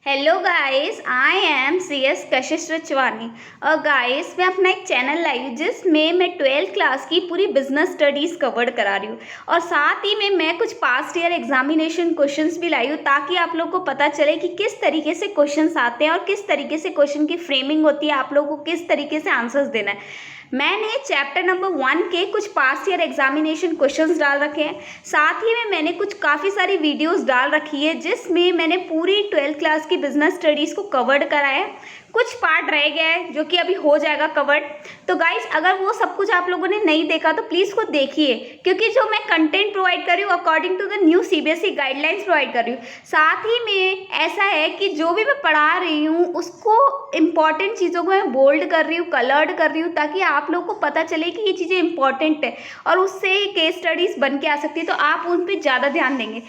Hello guys, I am C S Kashish Rachwani. और guys, मैं अपना एक चैनल लाई हूँ जिसमें मैं 12th क्लास की पूरी बिजनेस स्टडीज़ कवर करा रही हूँ। और साथ ही में मैं कुछ पास्ट ईयर एग्जामिनेशन क्वेश्चंस भी लाई हूँ ताकि आप लोग को पता चले कि किस तरीके से क्वेश्चंस आते हैं और किस तरीके से क्वेश्चन की फ्रेमिंग होती है, आप लोगों को किस तरीके से आंसर्स देना है। मैंने चैप्टर नंबर 1 के कुछ पास्ट ईयर एग्जामिनेशन क्वेश्चंस डाल रखे हैं। साथ ही में मैंने कुछ काफ़ी सारी वीडियोस डाल रखी है जिसमें मैंने पूरी 12th क्लास की बिजनेस स्टडीज़ को कवर्ड करा है। कुछ पार्ट रह गया है जो कि अभी हो जाएगा कवर्ड। तो गाइस, अगर वो सब कुछ आप लोगों ने नहीं देखा तो प्लीज़ को देखिए, क्योंकि जो मैं कंटेंट प्रोवाइड कर रही हूँ according to the new CBSE guidelines provide कर रही हूँ। साथ ही में ऐसा है कि जो भी मैं पढ़ा रही हूँ उसको इम्पॉर्टेंट चीज़ों को मैं बोल्ड कर रही हूँ, कलर्ड कर रही हूँ, ताकि आप लोग को पता चले कि ये चीज़ें इंपॉर्टेंट है और उससे केस स्टडीज़ बन के आ सकती है, तो आप उन पर ज़्यादा ध्यान देंगे।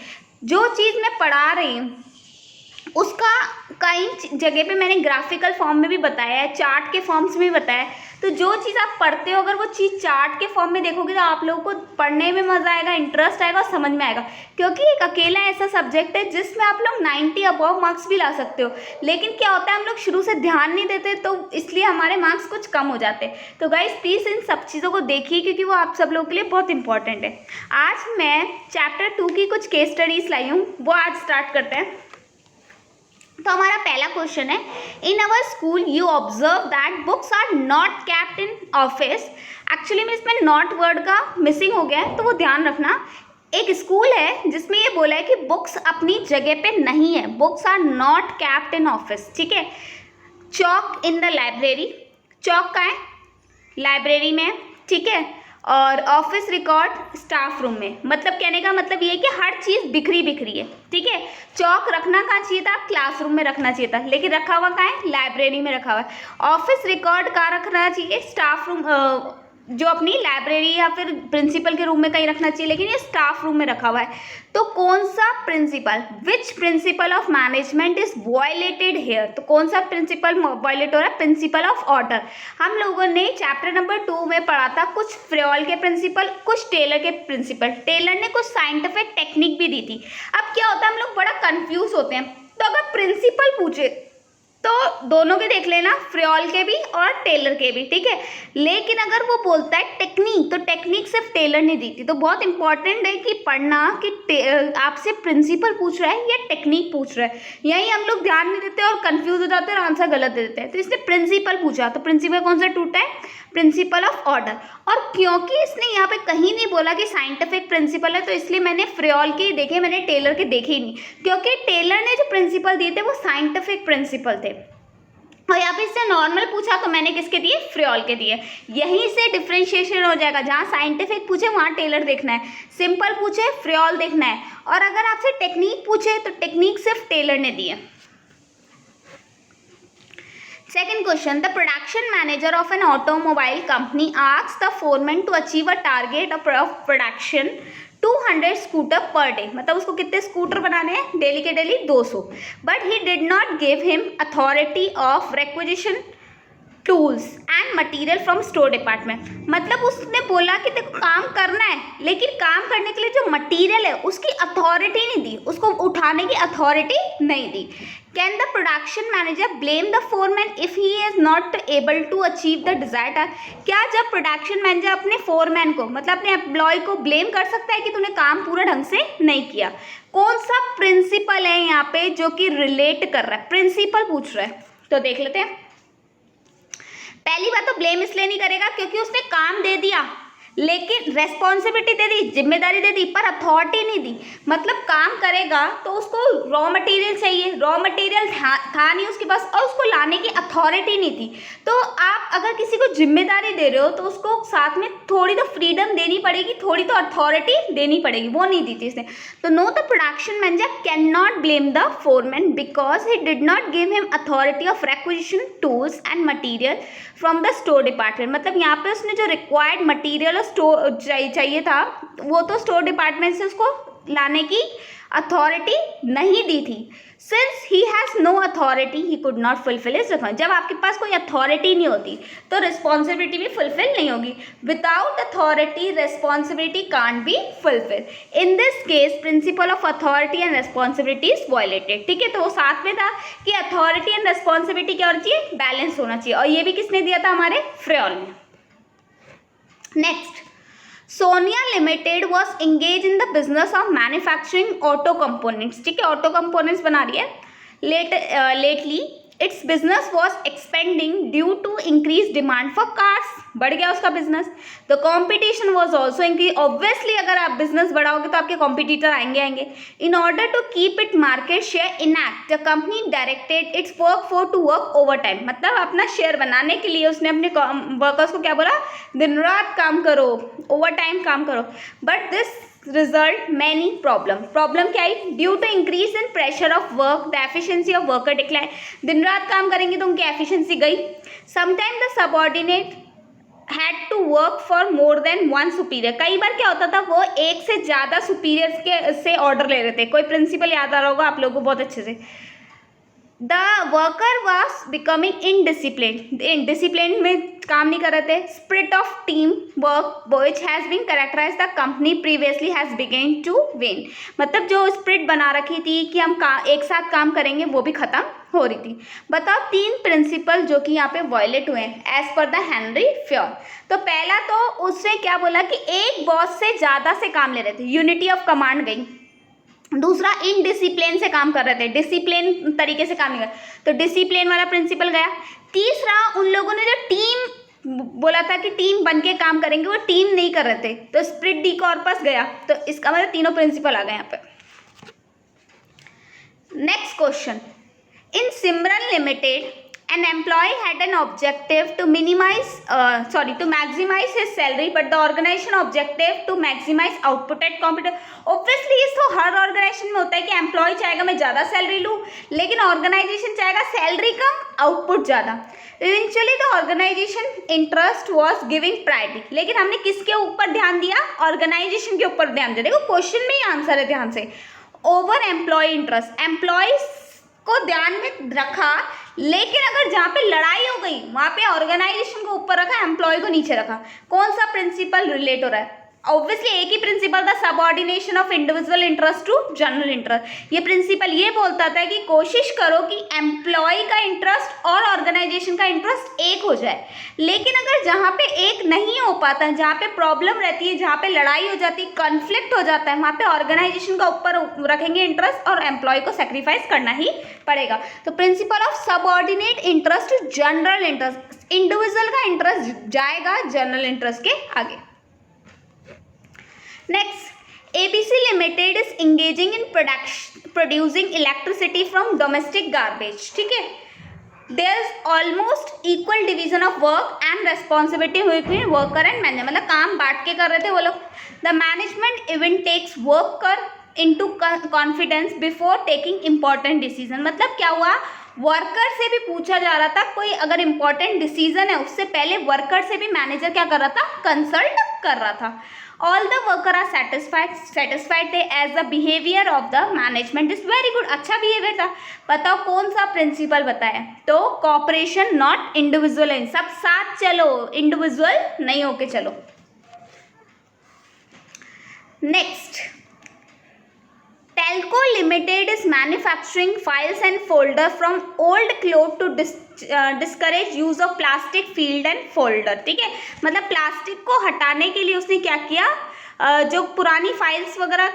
जो चीज़ मैं पढ़ा रही हूँ उसका कई जगह पे मैंने ग्राफिकल फॉर्म में भी बताया है, चार्ट के फॉर्म्स में भी बताया है। तो जो चीज़ आप पढ़ते हो अगर वो चीज़ चार्ट के फॉर्म में देखोगे तो आप लोगों को पढ़ने में मज़ा आएगा, इंटरेस्ट आएगा और समझ में आएगा। क्योंकि एक अकेला ऐसा सब्जेक्ट है जिसमें आप लोग 90 अबव मार्क्स भी ला सकते हो, लेकिन क्या होता है हम लोग शुरू से ध्यान नहीं देते तो इसलिए हमारे मार्क्स कुछ कम हो जाते हैं। तो गाइस, प्लीज़ इन सब चीज़ों को देखिए क्योंकि वो आप सब लोगों के लिए बहुत इंपॉर्टेंट है। आज मैं चैप्टर 2 की कुछ केस स्टडीज़ लाई हूँ, वो आज स्टार्ट करते हैं। तो हमारा पहला क्वेश्चन है, in our school you observe that books are not kept in office. Actually में इसमें नॉट वर्ड का मिसिंग हो गया है, तो वो ध्यान रखना। एक स्कूल है जिसमें ये बोला है कि बुक्स अपनी जगह पे नहीं है, books are not kept in office. ठीक है। चौक इन द लाइब्रेरी, चौक का है लाइब्रेरी में, ठीक है। और ऑफिस रिकॉर्ड स्टाफ रूम में। मतलब कहने का मतलब ये है कि हर चीज़ बिखरी बिखरी है, ठीक है। चौक रखना कहाँ चाहिए था? क्लासरूम में रखना चाहिए था, लेकिन रखा हुआ कहाँ है? लाइब्रेरी में रखा हुआ है। ऑफिस रिकॉर्ड कहाँ रखना चाहिए? स्टाफ रूम, जो अपनी लाइब्रेरी या फिर प्रिंसिपल के रूम में कहीं रखना चाहिए, लेकिन ये स्टाफ रूम में रखा हुआ है। तो कौन सा principle, which principle of management is violated here? तो कौन सा प्रिंसिपल वायलेट हो रहा है? Principle of order. हम लोगों ने चैप्टर नंबर 2 में पढ़ा था कुछ फ्रेयल के प्रिंसिपल, कुछ टेलर के प्रिंसिपल। टेलर ने कुछ साइंटिफिक टेक्निक भी दी थी। अब क्या होता है, हम लोग बड़ा कंफ्यूज होते हैं। तो अगर प्रिंसिपल पूछे तो दोनों के देख लेना, फ्रेयल के भी और टेलर के भी, ठीक है। लेकिन अगर वो बोलता है टेक्निक, तो टेक्निक सिर्फ टेलर ने दी थी। तो बहुत इंपॉर्टेंट है कि पढ़ना कि आपसे प्रिंसिपल पूछ रहा है या टेक्निक पूछ रहा है। यही हम लोग ध्यान नहीं देते और कंफ्यूज हो जाते हैं और आंसर गलत दे देते हैं। तो इसने प्रिंसिपल पूछा, तो प्रिंसिपल कौन सा टूटा है? Principle of order. और क्योंकि इसने यहाँ पे कहीं नहीं बोला कि साइंटिफिक प्रिंसिपल है, तो इसलिए मैंने फ्रेयल के ही देखे, मैंने टेलर के देखे ही नहीं, क्योंकि टेलर ने जो प्रिंसिपल दिए थे वो साइंटिफिक प्रिंसिपल थे। और यहाँ पे इससे नॉर्मल पूछा तो मैंने किसके दिए? फ्रेयल के दिए। यहीं से डिफ्रेंशिएशन हो जाएगा, जहाँ साइंटिफिक पूछे वहाँ टेलर देखना है, सिंपल पूछे फ्रेयल देखना है, और अगर आपसे टेक्निक पूछे तो टेक्निक सिर्फ टेलर ने दी है। Second question, the production manager of an automobile company asks the foreman to achieve a target of production 200 scooter per day. मतलब उसको कितने स्कूटर बनाने हैं? डेली के daily 200। But he did not give him authority of requisition tools and material from store department. मतलब उसने बोला कि देखो काम करना है, लेकिन काम करने के लिए जो मटेरियल है उसकी अथॉरिटी नहीं दी, उसको उठाने की अथॉरिटी नहीं दी। Can the production manager blame the foreman if he is not able to achieve the desired task? क्या जब प्रोडक्शन मैनेजर अपने फोरमैन को, मतलब अपने एम्प्लॉय को ब्लेम कर सकता है कि तूने काम पूरा ढंग से नहीं किया? कौन सा प्रिंसिपल है यहाँ पे जो कि रिलेट कर रहा है? प्रिंसिपल पूछ रहा है, तो देख लेते हैं। पहली बात तो ब्लेम इसलिए नहीं करेगा क्योंकि उसने काम दे दिया, लेकिन रेस्पॉन्सिबिलिटी दे दी, जिम्मेदारी दे दी, पर अथॉरिटी नहीं दी। मतलब काम करेगा तो उसको रॉ मटेरियल चाहिए, रॉ मटेरियल था नहीं उसके पास, और उसको लाने की अथॉरिटी नहीं थी। तो आप अगर किसी को जिम्मेदारी दे रहे हो तो उसको साथ में थोड़ी तो फ्रीडम देनी पड़ेगी, थोड़ी तो अथॉरिटी देनी पड़ेगी, वो नहीं दी थी इसने। तो no, the production manager can not blame the foreman because he did not give him authority of requisition tools and material from the store department. मतलब यहाँ पे उसने जो रिक्वायर्ड मटीरियल और स्टोर चाहिए था वो तो स्टोर डिपार्टमेंट से उसको लाने की अथॉरिटी नहीं दी थी। Since he has no authority he could not fulfil his responsibility. जब आपके पास कोई अथॉरिटी नहीं होती तो रिस्पॉन्सिबिलिटी भी फुलफिल नहीं होगी। Without authority responsibility can't be fulfil. In this case principle of authority and responsibility is violated. ठीक है, तो वो साथ में था कि अथॉरिटी एंड रिस्पॉन्सिबिलिटी क्या होना चाहिए, बैलेंस होना चाहिए, और ये भी किसने दिया था, हमारे फ्रेयल ने। Next, Sonia limited was engage in the business of manufacturing auto components. ठीक है, ऑटो कंपोनेंट्स बना रही है। Lately its business was expanding due to increase demand for cars. बढ़ गया उसका business. The competition was also increase. Obviously अगर आप बिजनेस बढ़ाओगे तो आपके कॉम्पिटिटर आएंगे। In order to keep it market share intact the company directed its workforce to work over time. मतलब अपना शेयर बनाने के लिए उसने अपने वर्कर्स को क्या बोला, दिन रात काम करो, ओवर टाइम काम करो। But this result many problem क्या आई, due to increase in pressure of work the efficiency of worker decline. दिन रात काम करेंगे तो उनकी एफिशिएंसी गई। Sometime the subordinate had to work for more than one superior. कई बार क्या होता था, वो एक से ज़्यादा सुपीरियर्स के से ऑर्डर ले रहे थे। कोई प्रिंसिपल याद आ रहा होगा आप लोगों को बहुत अच्छे से। The worker was becoming indiscipline. Discipline में काम नहीं कर रहे थे। Spirit of team work which has been characterise the company previously has began to wane. मतलब जो स्पिरिट बना रखी थी कि हम एक साथ काम करेंगे, वो भी खत्म हो रही थी। बताओ 3 प्रिंसिपल जो कि यहाँ पे वायलेट हुए हैं as per the Henry Fayol. तो पहला तो उसने क्या बोला कि एक बॉस से ज़्यादा से काम ले रहे थे, यूनिटी ऑफ कमांड गई। दूसरा, इनडिसिप्लिन से काम कर रहे थे, डिसिप्लिन तरीके से काम नहीं कर, तो डिसिप्लिन वाला प्रिंसिपल गया। तीसरा, उन लोगों ने जो टीम बोला था कि टीम बन के काम करेंगे, वो टीम नहीं कर रहे थे, तो स्प्रिट डी कॉर्पस गया। तो इसका मतलब तीनों प्रिंसिपल आ गए यहाँ पे। Next question, in Simran limited an employee had an objective to maximize his salary, but the organization objective to maximize output at competitive। obviously इसको हर ऑर्गेनाइजेशन में होता है कि एम्प्लॉय चाहेगा मैं ज़्यादा सैलरी लूँ, लेकिन ऑर्गेनाइजेशन चाहेगा सैलरी कम, आउटपुट ज़्यादा। Eventually the organisation interest was giving priority. लेकिन हमने किसके ऊपर ध्यान दिया, ऑर्गेनाइजेशन के ऊपर ध्यान दिया। देखो क्वेश्चन में ही आंसर है, ध्यान से। ओवर एम्प्लॉय इंटरेस्ट, एम्प्लॉयज को ध्यान में रखा, लेकिन अगर जहाँ पे लड़ाई हो गई वहाँ पे ऑर्गेनाइजेशन को ऊपर रखा, एम्प्लॉय को नीचे रखा। कौन सा प्रिंसिपल रिलेट हो रहा है, ऑब्वियसली एक ही प्रिंसिपल था, subordination of individual interest to general interest. ये प्रिंसिपल ये बोलता था कि कोशिश करो कि एम्प्लॉय का इंटरेस्ट और ऑर्गेनाइजेशन का इंटरेस्ट एक हो जाए। लेकिन अगर जहाँ पे एक नहीं हो पाता, जहाँ पे प्रॉब्लम रहती है, जहाँ पे लड़ाई हो जाती है, कॉन्फ्लिक्ट हो जाता है, वहाँ पे ऑर्गेनाइजेशन का ऊपर रखेंगे इंटरेस्ट और एम्प्लॉय को सेक्रीफाइस करना ही पड़ेगा। तो principle of subordinate interest to general interest, individual का इंटरेस्ट जाएगा जनरल इंटरेस्ट के आगे। Next, ABC Limited is engaging in producing electricity from domestic garbage। ठीक है, there is almost equal division of work and responsibility between worker and manager। मतलब काम बांट के कर रहे थे वो लोग। The management even takes worker into confidence before taking important decision। मतलब क्या हुआ, वर्कर से भी पूछा जा रहा था, कोई अगर इंपॉर्टेंट डिसीजन है उससे पहले वर्कर से भी मैनेजर क्या कर रहा था, कंसल्ट कर रहा था। All the worker are satisfied थे as the behaviour of the management is very good. अच्छा बिहेवियर था। बताओ कौन सा प्रिंसिपल बताया, तो कॉपरेशन नॉट इंडिविजुअल। सब साथ चलो, इंडिविजुअल नहीं होके चलो। Next, Telco Limited is manufacturing files and folder from old cloth to discourage use of plastic field and folder। ठीक है, मतलब प्लास्टिक को हटाने के लिए उसने क्या किया, जो पुरानी फाइल्स वगैरह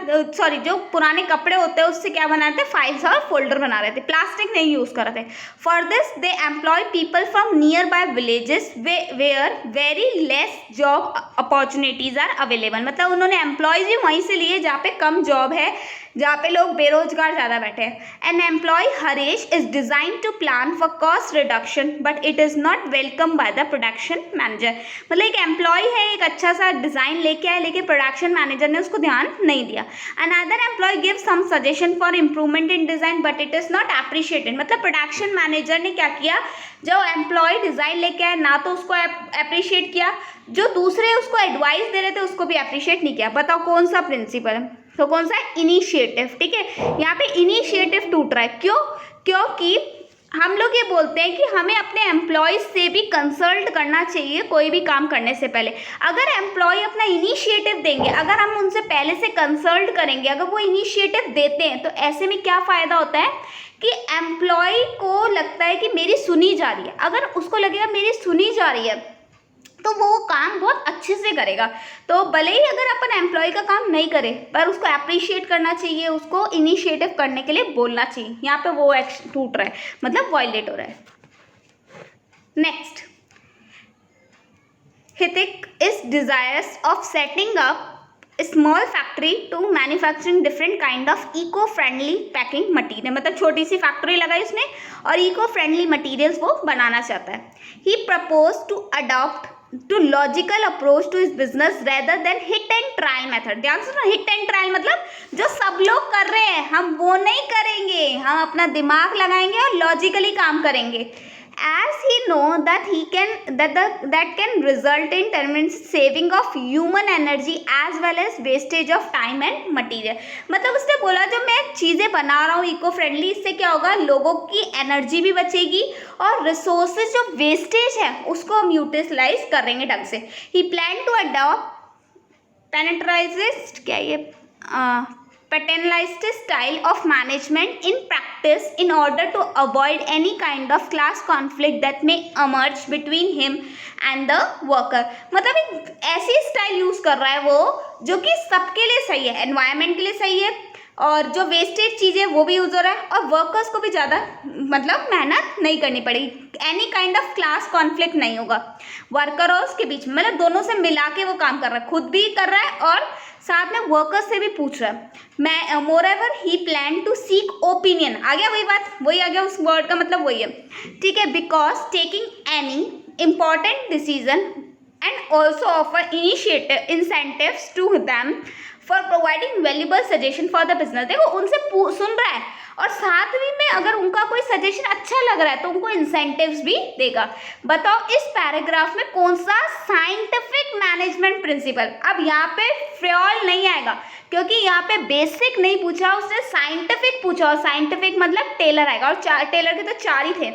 जो पुराने कपड़े होते हैं उससे क्या बनाते थे, फाइल्स और फोल्डर बना रहे थे, प्लास्टिक नहीं यूज़ कर रहे थे। For this they employ people from near by villages where very less job opportunities are available. मतलब उन्होंने एम्प्लॉयज भी वहीं से लिए जहाँ पे कम जॉब है, जहाँ पे लोग बेरोजगार ज़्यादा बैठे हैं। An employee Harish is design to plan for cost reduction but it is not welcome by the production manager. मतलब एक एम्प्लॉय है, एक अच्छा सा डिज़ाइन लेके आया, लेकिन प्रोडक्शन मैनेजर ने उसको ध्यान नहीं दिया। Another employee give some suggestion for improvement in design but it is not appreciated. मतलब प्रोडक्शन मैनेजर ने क्या किया, जो एम्प्लॉय डिज़ाइन लेके आया ना तो उसको अप्रिशिएट किया, जो दूसरे उसको एडवाइस दे रहे थे उसको भी अप्रिशिएट नहीं किया। बताओ कौन सा प्रिंसिपल है, तो कौन सा है, इनिशिएटिव। ठीक है, यहाँ पे इनिशिएटिव टूट रहा है, क्यों? क्योंकि हम लोग ये बोलते हैं कि हमें अपने एम्प्लॉयज से भी कंसल्ट करना चाहिए कोई भी काम करने से पहले। अगर एम्प्लॉय अपना इनिशिएटिव देंगे, अगर हम उनसे पहले से कंसल्ट करेंगे, अगर वो इनिशिएटिव देते हैं, तो ऐसे में क्या फ़ायदा होता है कि एम्प्लॉय को लगता है कि मेरी सुनी जा रही है। अगर उसको लगेगा मेरी सुनी जा रही है तो वो काम बहुत अच्छे से करेगा। तो भले ही अगर अपन एम्प्लॉय का काम नहीं करे, पर उसको अप्रिशिएट करना चाहिए, उसको इनिशिएटिव करने के लिए बोलना चाहिए। यहाँ पे वो एक्शन टूट रहा है, मतलब वायलेट हो रहा है। Next, Hitik is desires of setting up small factory to manufacturing different kind of eco friendly packing material. मतलब छोटी सी फैक्ट्री लगाई उसने और इको फ्रेंडली मटीरियल्स वो बनाना चाहता है। He propose to adopt to logical approach to इस business rather than hit and trial method. ध्यान से सुनो, हिट एंड ट्रायल मतलब जो सब लोग कर रहे हैं हम वो नहीं करेंगे, हम अपना दिमाग लगाएंगे और लॉजिकली काम करेंगे। As he know that he can that can result in tremendous saving of human energy as well as wastage of time and material। मतलब उसने बोला जो मैं चीज़ें बना रहा हूँ इको फ्रेंडली, इससे क्या होगा, लोगों की एनर्जी भी बचेगी और रिसोर्सेज जो वेस्टेज है उसको हम यूटिलाइज करेंगे ढंग से। He plan to adopt पैटर्नलाइज्ड क्या ये paternalized style of management in practice in order to avoid any kind of class conflict that may emerge between him and the worker। मतलब एक ऐसी स्टाइल यूज कर रहा है वो जो कि सबके लिए सही है, एनवायरनमेंट के लिए सही है और जो वेस्टेज चीज़ें वो भी यूज हो रहा है और वर्कर्स को भी ज़्यादा मतलब मेहनत नहीं करनी पड़ेगी, any kind of class conflict नहीं होगा वर्कर्स के बीच में। मतलब दोनों से मिला के वो काम कर रहा है, खुद भी कर रहा है और साथ में वर्कर्स से भी पूछ रहा है। मैं moreover he plan to seek opinion, आ गया वही बात, वही आ गया, उस वर्ड का मतलब वही है। ठीक है, because taking any important decision and also offer initiative incentives to them for providing valuable suggestion for the business. देखो उनसे सुन रहा है और साथ ही में अगर उनका कोई सजेशन अच्छा लग रहा है तो उनको इंसेंटिव्स भी देगा। बताओ इस पैराग्राफ में कौन सा साइंटिफिक मैनेजमेंट प्रिंसिपल। अब यहाँ पे फ्रॉल नहीं आएगा क्योंकि यहाँ पे बेसिक नहीं पूछा, उसने साइंटिफिक पूछा और साइंटिफिक मतलब टेलर आएगा और टेलर के तो 4 ही थे।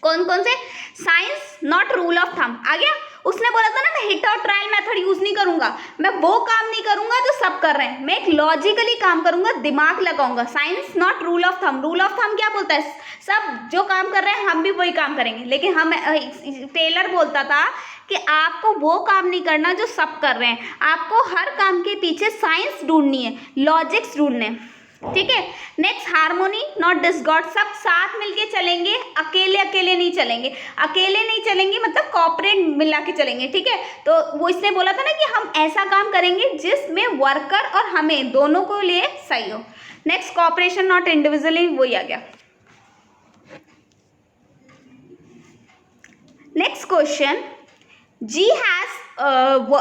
कौन कौन से? Science not rule of thumb आ गया। उसने बोला था ना मैं हिट और ट्रायल मेथड यूज नहीं करूंगा, मैं वो काम नहीं करूंगा जो सब कर रहे हैं, मैं एक लॉजिकली काम करूंगा, दिमाग लगाऊंगा। Science not rule of thumb. Rule of thumb क्या बोलता है? सब जो काम कर रहे हैं हम भी वही काम करेंगे, लेकिन हम टेलर बोलता था कि आपको वो काम नहीं करना जो सब कर रहे हैं, आपको हर काम के पीछे साइंस ढूंढनी है, लॉजिक्स ढूंढने। ठीक है, नेक्स्ट हार्मोनी नॉट डिसगॉर्ड। सब साथ मिलके चलेंगे, अकेले अकेले नहीं चलेंगे, अकेले नहीं चलेंगे मतलब कॉपरेट मिला के चलेंगे। ठीक है, तो वो इसने बोला था ना कि हम ऐसा काम करेंगे जिसमें वर्कर और हमें दोनों को लिए सही हो। नेक्स्ट कॉपरेशन नॉट इंडिविजुअली, वही आ गया। Next question, G has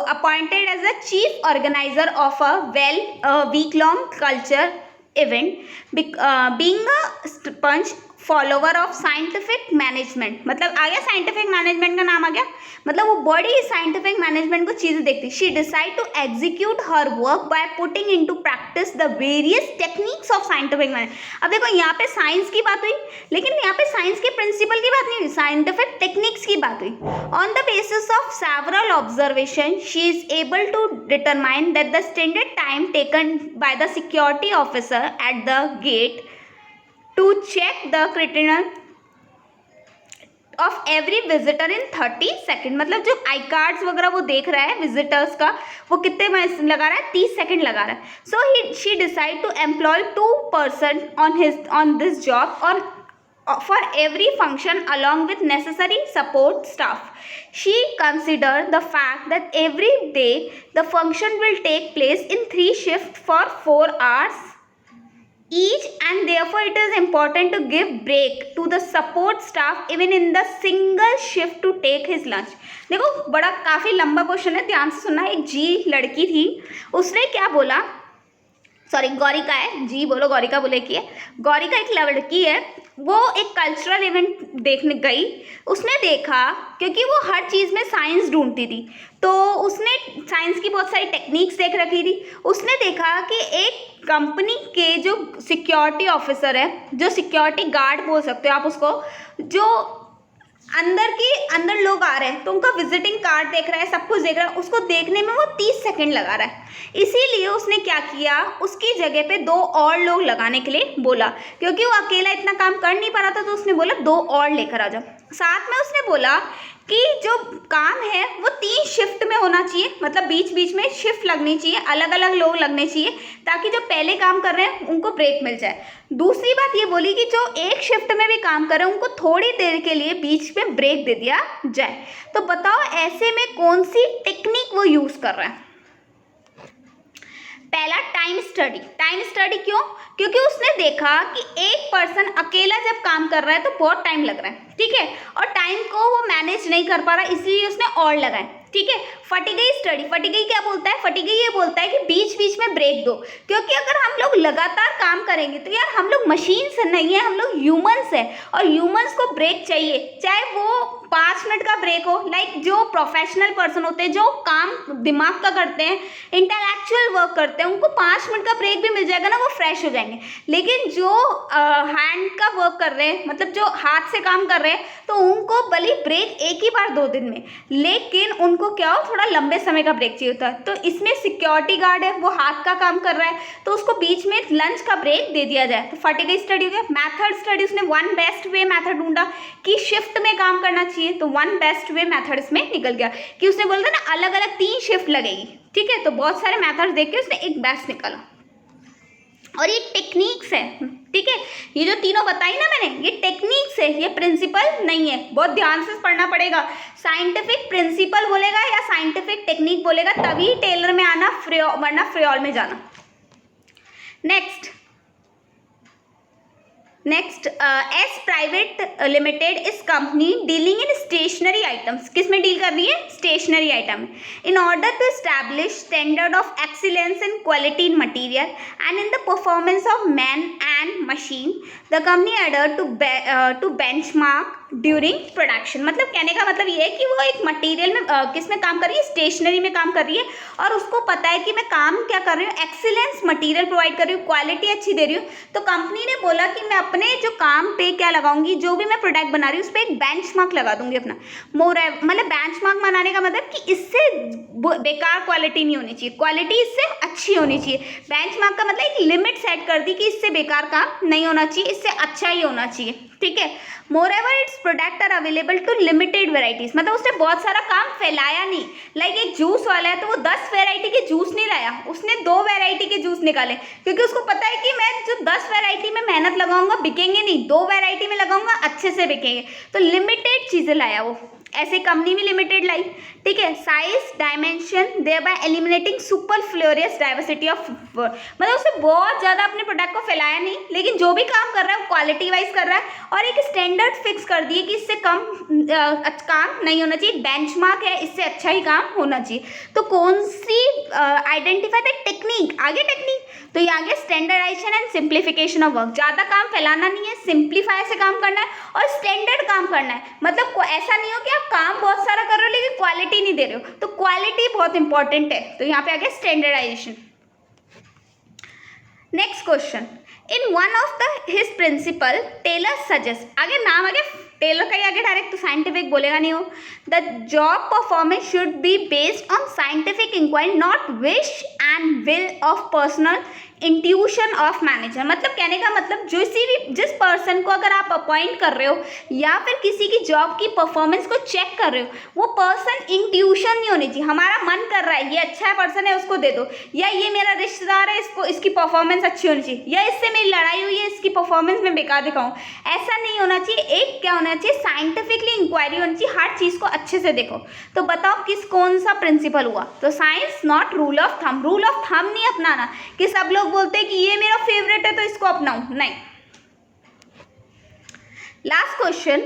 appointed as a chief organizer of a week-long culture event, being a sponge follower of scientific management. मतलब आ गया साइंटिफिक मैनेजमेंट का नाम आ गया, मतलब वो बड़ी साइंटिफिक मैनेजमेंट को चीज़ें देखती। She decide to execute her work by putting into practice the various techniques of scientific management. अब देखो यहाँ पे साइंस की बात हुई, लेकिन यहाँ पे साइंस के प्रिंसिपल की बात नहीं हुई, साइंटिफिक टेक्निक्स की बात हुई। On the basis of several observation she is able to determine that the standard time taken by the security officer at the gate to check the criterion of every visitor in 30 second. मतलब जो I cards वगैरह वो देख रहा है visitors का, वो कितने लगा रहा है? 30 सेकेंड लगा रहा है। So she decide to employ 2 person on this job on for every function along with necessary support staff. She considered the fact that every day the function will take place in 3 shifts for 4 hours each, and therefore it is important to give break to the support staff even in the single shift to take his lunch। देखो बड़ा काफ़ी लंबा question है, ध्यान से सुनना। एक जी लड़की थी, उसने क्या बोला, सॉरी गौरिका है, जी बोलो गौरिका बोले कि है, गौरिका एक लड़की है वो एक कल्चरल इवेंट देखने गई। उसने देखा, क्योंकि वो हर चीज़ में साइंस ढूंढती थी, तो उसने साइंस की बहुत सारी टेक्निक्स देख रखी थी। उसने देखा कि एक कंपनी के जो सिक्योरिटी ऑफिसर है, जो सिक्योरिटी गार्ड बोल सकते हो आप उसको, जो अंदर लोग आ रहे हैं तो उनका विजिटिंग कार्ड देख रहा है, सब कुछ देख रहा है, उसको देखने में वो 30 सेकंड लगा रहा है। इसीलिए उसने क्या किया, उसकी जगह पे 2 और लोग लगाने के लिए बोला, क्योंकि वो अकेला इतना काम कर नहीं पा रहा था, तो उसने बोला 2 और लेकर आ जाओ। साथ में उसने बोला कि जो काम है वो 3 शिफ्ट में होना चाहिए, मतलब बीच बीच में शिफ्ट लगनी चाहिए, अलग अलग लोग लगने चाहिए, ताकि जो पहले काम कर रहे हैं उनको ब्रेक मिल जाए। दूसरी बात ये बोली कि जो एक शिफ्ट में भी काम कर रहे हैं उनको थोड़ी देर के लिए बीच में ब्रेक दे दिया जाए। तो बताओ ऐसे में कौन सी टेक्निक वो यूज कर रहा है। पहला, टाइम स्टडी। टाइम स्टडी क्यों? क्योंकि उसने देखा कि एक पर्सन अकेला जब काम कर रहा है तो बहुत टाइम लग रहा है, ठीक है, और टाइम को वो मैनेज नहीं कर पा रहा, इसलिए उसने और लगाए, ठीक है। फटीगी स्टडी। फटीगी क्या बोलता है? फटीगी ये बोलता है कि बीच बीच में ब्रेक दो, क्योंकि अगर हम लोग लगातार काम करेंगे तो यार हम लोग मशीन्स नहीं है, हम लोग ह्यूमंस है, और ह्यूमंस को ब्रेक चाहिए, चाहे वो 5 मिनट का ब्रेक हो। लाइक जो प्रोफेशनल पर्सन होते हैं, जो काम दिमाग का करते हैं, इंटेलेक्चुअल वर्क करते हैं, उनको 5 मिनट का ब्रेक भी मिल जाएगा ना, वो फ्रेश हो जाएंगे। लेकिन जो हैंड का वर्क कर रहे हैं, मतलब जो हाथ से काम कर रहे हैं, तो उनको भले ब्रेक एक ही बार 2 दिन में, लेकिन उनको क्या हो, थोड़ा लंबे समय का ब्रेक चाहिए होता है। तो इसमें सिक्योरिटी गार्ड है, वो हाथ का काम कर रहा है, तो उसको बीच में लंच का ब्रेक दे दिया जाए। तो फटीगी स्टडी हो गया। मैथड स्टडी, उसने 1 बेस्ट वे मैथड ढूंढा कि शिफ्ट में काम करना चाहिए, तो 1 बेस्ट वे मैथड इसमें निकल गया कि उसने बोला था ना अलग अलग 3 शिफ्ट लगेगी, ठीक है। तो बहुत सारे मैथड्स देख के उसने एक बेस्ट निकाला, और ये टेक्निक्स है, ठीक है। ये जो तीनों बताई ना मैंने, ये टेक्निक्स है, ये प्रिंसिपल नहीं है। बहुत ध्यान से पढ़ना पड़ेगा। साइंटिफिक प्रिंसिपल बोलेगा या साइंटिफिक टेक्निक बोलेगा, तभी टेलर में आना, वरना फ्रियोल में जाना। Next, S private limited is company dealing in stationery items. किस में डील कर रही है? Stationery item. In order to establish standard of excellence in quality in material and in the performance of man and machine, the company adhere to benchmark during production. मतलब कहने का मतलब ये है कि वो एक मटेरियल में किस में काम कर रही है? स्टेशनरी में काम कर रही है, और उसको पता है कि मैं काम क्या कर रही हूँ, एक्सीलेंस मटेरियल प्रोवाइड कर रही हूँ, क्वालिटी अच्छी दे रही हूँ। तो कंपनी ने बोला कि मैं अपने जो काम पे क्या लगाऊंगी, जो भी मैं प्रोडक्ट बना रही हूँ उस पर एक बेंचमार्क लगा दूंगी अपना। मतलब बेंचमार्क बनाने का मतलब कि इससे बेकार क्वालिटी नहीं होनी चाहिए, क्वालिटी इससे अच्छी होनी चाहिए। बेंचमार्क का मतलब एक लिमिट सेट कर दी कि इससे बेकार काम नहीं होना चाहिए, इससे अच्छा ही होना चाहिए, ठीक है। Moreover its product are available to limited varieties. मतलब उसने बहुत सारा काम फैलाया नहीं। लाइक एक जूस वाला है तो वो 10 वेराइटी के जूस नहीं लाया, उसने 2 वेराइटी के जूस निकाले, क्योंकि उसको पता है कि मैं जो 10 वेराइटी में मेहनत लगाऊंगा बिकेंगे नहीं, 2 वेराइटी में लगाऊंगा अच्छे से बिकेंगे, तो लिमिटेड चीजें लाया वो। ऐसे कंपनी भी लिमिटेड लाई, ठीक है। Size, dimension, thereby eliminating superfluous diversity of, मतलब उसने बहुत ज़्यादा अपने प्रोडक्ट को फैलाया नहीं, लेकिन जो भी काम कर रहा है वो क्वालिटी वाइज कर रहा है, और एक स्टैंडर्ड फिक्स कर दिए कि इससे कम काम नहीं होना चाहिए, बेंचमार्क है, इससे अच्छा ही काम होना चाहिए। तो कौन सी आइडेंटिफाई द टेक्निक, आगे टेक्निक, तो ये आगे standardization and simplification of work. ज़्यादा काम फैलाना नहीं है, सिंप्लीफाई से काम करना है और स्टैंडर्ड काम करना है। मतलब ऐसा नहीं हो कि आप काम बहुत सारा कर रहे हो लेकिन क्वालिटी नहीं दे रहे हो, तो क्वालिटी बहुत इंपॉर्टेंट है। तो यहाँ पे आ गया standardization. Next question, in one of the his principle Taylor suggest, आगे नाम आगे टेलर का ही आगे डायरेक्ट तो साइंटिफिक बोलेगा नहीं हो, the job performance should be based on scientific inquiry not wish and will of personal intuition of manager. मतलब कहने का मतलब जिस पर्सन को अगर आप अपॉइंट कर रहे हो या फिर किसी की जॉब की परफॉर्मेंस को चेक कर रहे हो, वो पर्सन इंट्यूशन नहीं होनी चाहिए, हमारा मन कर रहा है ये अच्छा पर्सन है उसको दे दो, या ये मेरा रिश्तेदार है इसकी परफॉर्मेंस अच्छी होनी चाहिए, या इससे मेरी लड़ाई हुई है इसकी परफॉर्मेंस में बेकार दिखाऊं, ऐसा नहीं होना चाहिए। एक क्या होना चाहिए, साइंटिफिकली इंक्वायरी होनी चाहिए, हर चीज़ को अच्छे से देखो। तो बताओ कौन सा प्रिंसिपल हुआ? तो science not rule of thumb. Rule of thumb नहीं अपनाना कि सब लोग बोलते हैं कि ये मेरा फेवरेट है तो इसको अपनाऊं, नहीं। Last question,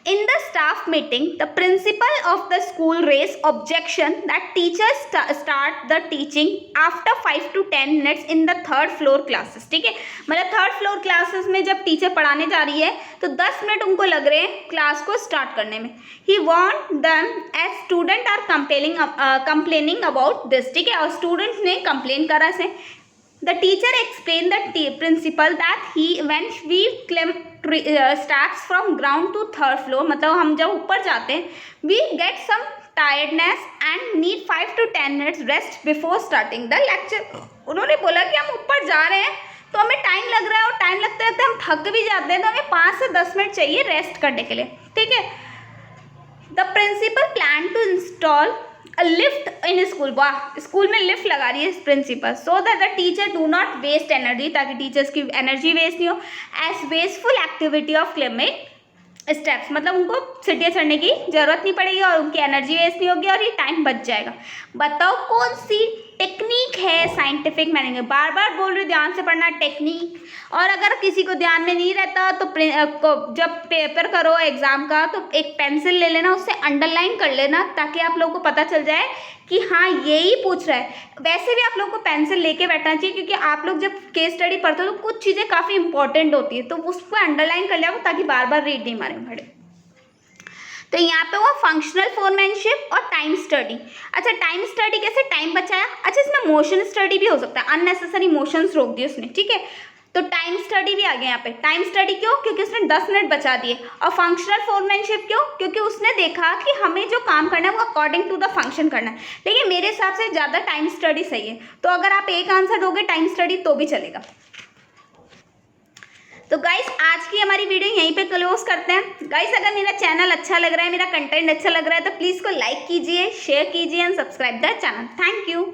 In the staff meeting, the principal of the school raised objection that teachers start the teaching after 5 to 10 minutes in the third floor classes. ठीक है, मतलब थर्ड फ्लोर क्लासेस में जब टीचर पढ़ाने जा रही है तो 10 मिनट उनको लग रहे हैं क्लास को स्टार्ट करने में. He warned them as student are complaining about this. ठीक है, और स्टूडेंट्स ने कंप्लेन करा से. The teacher explained the principal that when we climb steps from ground to third floor, मतलब हम जब ऊपर जाते हैं we get some tiredness and need 5 to 10 minutes rest before starting the lecture. उन्होंने बोला कि हम ऊपर जा रहे हैं तो हमें टाइम लग रहा है और टाइम लगते लगते हम थक भी जाते हैं तो हमें 5 से 10 मिनट चाहिए रेस्ट करने के लिए. ठीक है. The principal plan to install lift in school. वाह, स्कूल में लिफ्ट लगा रही है principal so that the teacher do not waste energy, ताकि टीचर्स की एनर्जी वेस्ट नहीं हो. As wasteful activity of climbing steps, मतलब उनको सीढ़ियाँ चढ़ने की जरूरत नहीं पड़ेगी और उनकी एनर्जी वेस्ट नहीं होगी और ये टाइम बच जाएगा. बताओ कौन सी टेक्निक है साइंटिफिक मैनेजमेंट. बार बार बोल रही हूँ ध्यान से पढ़ना टेक्निक. और अगर किसी को ध्यान में नहीं रहता तो जब पेपर करो एग्जाम का तो एक पेंसिल ले लेना, उससे अंडरलाइन कर लेना ताकि आप लोगों को पता चल जाए कि हाँ यही पूछ रहा है. वैसे भी आप लोगों को पेंसिल लेके बैठना चाहिए क्योंकि आप लोग जब केस स्टडी पढ़ते हो तो कुछ चीज़ें काफ़ी इंपॉर्टेंट होती है तो उसको अंडरलाइन कर लिया ताकि बार बार रीड नहीं मारे पड़े. तो यहाँ पे हुआ फंक्शनल फोरमैनशिप और टाइम स्टडी. अच्छा, टाइम स्टडी कैसे टाइम बचाया. अच्छा, इसमें मोशन स्टडी भी हो सकता है, अननेसेसरी मोशंस रोक दिए उसने. ठीक है, तो टाइम स्टडी भी आ गया यहाँ पे. टाइम स्टडी क्यों, क्योंकि उसने 10 मिनट बचा दिए. और फंक्शनल फोरमैनशिप क्यों, क्योंकि उसने देखा कि हमें जो काम करना है वो अकॉर्डिंग टू द फंक्शन करना है. लेकिन मेरे हिसाब से ज़्यादा टाइम स्टडी सही है. तो अगर आप एक आंसर दोगे टाइम स्टडी तो भी चलेगा. तो गाइस आज की हमारी वीडियो यहीं पे क्लोज करते हैं. गाइस अगर मेरा चैनल अच्छा लग रहा है, मेरा कंटेंट अच्छा लग रहा है तो प्लीज़ को लाइक कीजिए, शेयर कीजिए and subscribe the channel. Thank you.